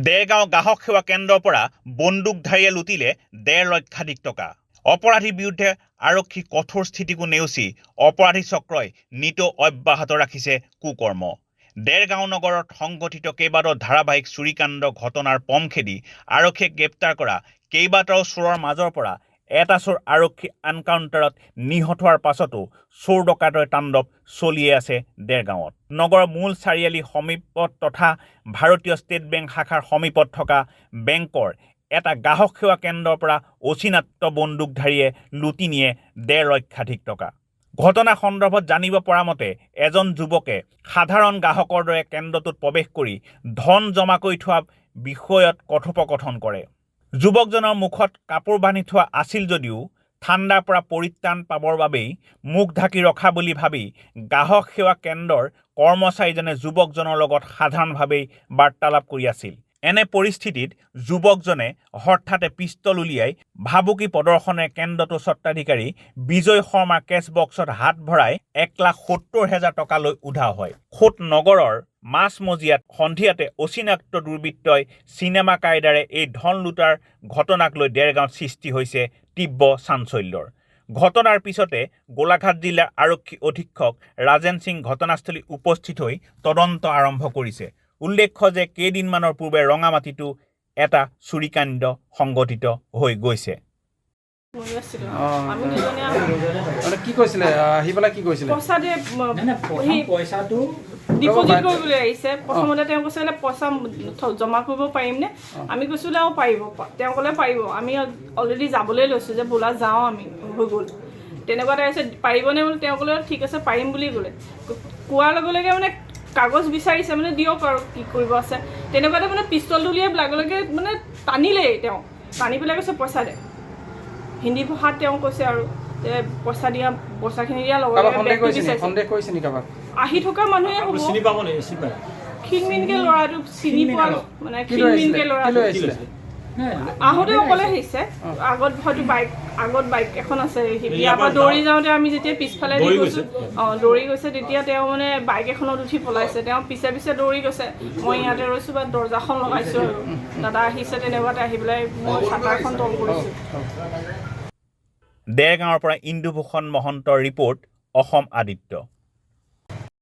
দেৰগাঁও গ্ৰাহক সেৱা কেন্দ্ৰৰ পৰা বন্দুকধাৰীয়ে লুটিলে 1.5 লক্ষাধিক টকা। অপৰাধীৰ বিৰুদ্ধে আৰক্ষী কঠোৰ স্থিতিকো নেওচি অপৰাধী চক্ৰই নিতৌ অব্যাহত ৰাখিছে কুকৰ্ম। দেৰগাঁও নগৰত সংঘটিত কেইবাটাও ধাৰাবাহিক চুৰিকাণ্ডৰ ঘটনাৰ পম খেদি আৰক্ষীয়ে গ্ৰেপ্তাৰ কৰা কেইবাটাও চোৰৰ মাজৰ পৰা এটা চোৰ আৰক্ষী এনকাউণ্টাৰত নিহত হোৱাৰ পাছতো চোৰ ডকাইতৰ তাণ্ডৱ চলিয়ে আছে দেৰগাঁৱত। নগৰৰ মূল চাৰিআলি সমীপত তথা ভাৰতীয় ষ্টেট বেংক শাখাৰ সমীপত থকা বেংকৰ এটা গ্ৰাহক সেৱা কেন্দ্ৰৰ পৰা অচিনাক্ত বন্দুকধাৰীয়ে লুটি নিয়ে 1.5 লক্ষাধিক টকা। ঘটনা সন্দৰ্ভত জানিব পৰা মতে এজন যুৱকে সাধাৰণ গ্ৰাহকৰ দৰে কেন্দ্ৰটোত প্ৰৱেশ কৰি ধন জমা কৰি থোৱা বিষয়ত কথোপকথন কৰে। যুৱকজনৰ মুখত কাপোৰ বান্ধি থোৱা আছিল যদিও ঠাণ্ডাৰ পৰা পৰিত্ৰাণ পাবৰ বাবেই মুখ ঢাকি ৰখা বুলি ভাবি গ্ৰাহক সেৱা কেন্দ্ৰৰ কৰ্মচাৰীজনে যুৱকজনৰ লগত সাধাৰণভাৱেই বাৰ্তালাপ কৰি আছিল। এনে পৰিস্থিতিত যুৱকজনে হঠাতে পিষ্টল উলিয়াই ভাবুকি প্ৰদৰ্শনেৰে কেন্দ্ৰটোৰ স্বত্বাধিকাৰী বিজয় শৰ্মাৰ কেছ বক্সত হাত ভৰাই 1,70,000 টকা লৈ উধাও হয়। খোদ নগৰৰ মাজমজিয়াত সন্ধিয়াতে অচিনাক্ত দুৰ্বৃত্তই চিনেমা কায়দাৰে এই ধন লুটাৰ ঘটনাক লৈ দেৰগাঁৱত সৃষ্টি হৈছে তীব্ৰ চাঞ্চল্যৰ। ঘটনাৰ পিছতে গোলাঘাট জিলাৰ আৰক্ষী অধীক্ষক ৰাজেন সিং ঘটনাস্থলী উপস্থিত হৈ তদন্ত আৰম্ভ কৰিছে। উল্লেখ্য যে কেইদিনমানৰ পূৰ্বে ৰঙামাটিতো এটা চুৰিকাণ্ড সংঘটিত হৈ গৈছে। কি কৈছিলে আহি পেলাই কি কৈছিলে? পইচাটো ডিপজিট কৰিবলৈ আহিছে। প্ৰথমতে তেওঁ কৈছিলে পইচা জমা কৰিব পাৰিমনে? আমি কৈছিলোঁ আৰু পাৰিব। তেওঁ ক'লে পাৰিব। আমি অলৰেডি যাবলৈ লৈছোঁ যে বোলা যাওঁ আমি হৈ গ'ল তেনেকুৱাতে আহিছে পাৰিবনে বোলে? তেওঁ ক'লে ঠিক আছে পাৰিম বুলি ক'লে। কোৱাৰ লগে লগে মানে কাগজ বিচাৰিছে মানে দিয়ক আৰু কি কৰিব আছে তেনেকুৱাতে মানে পিষ্টলটো উলিয়াই লগে লগে মানে টানিলেই। তেওঁ টানি পেলাই কৈছে পইচা দে। হিন্দী ভাষাত তেওঁ কৈছে আৰু যে পইচাখিনি দিয়াৰ লগে লগে আহি থকা মানুহে হ'ব ক্ষীণমিনকৈ ল'ৰাটো চিনি পোৱা মানে ক্ষীণমিনকৈ ল'ৰাটো আহোঁতে অকলে আহিছে। আগত বাইক এখন আছে। ইয়াৰ পৰা দৌৰি যাওঁতে আমি যেতিয়া পিছফালে দি গৈছোঁ দৌৰি গৈছে তেতিয়া তেওঁ মানে বাইক এখনত উঠি পলাইছে। তেওঁ পিছে পিছে দৌৰি গৈছে। মই ইয়াতে ৰৈছোঁ বা দৰ্জাখন লগাইছোঁ আৰু দাদা আহিছে তেনেকুৱাতে আহি পেলাই মই চাটাৰখন তল কৰিছোঁ। দেৰগাঁৱৰ পৰা ইন্দুভূষণ মহন্তৰ ৰিপৰ্ট, অসম আদিত্য।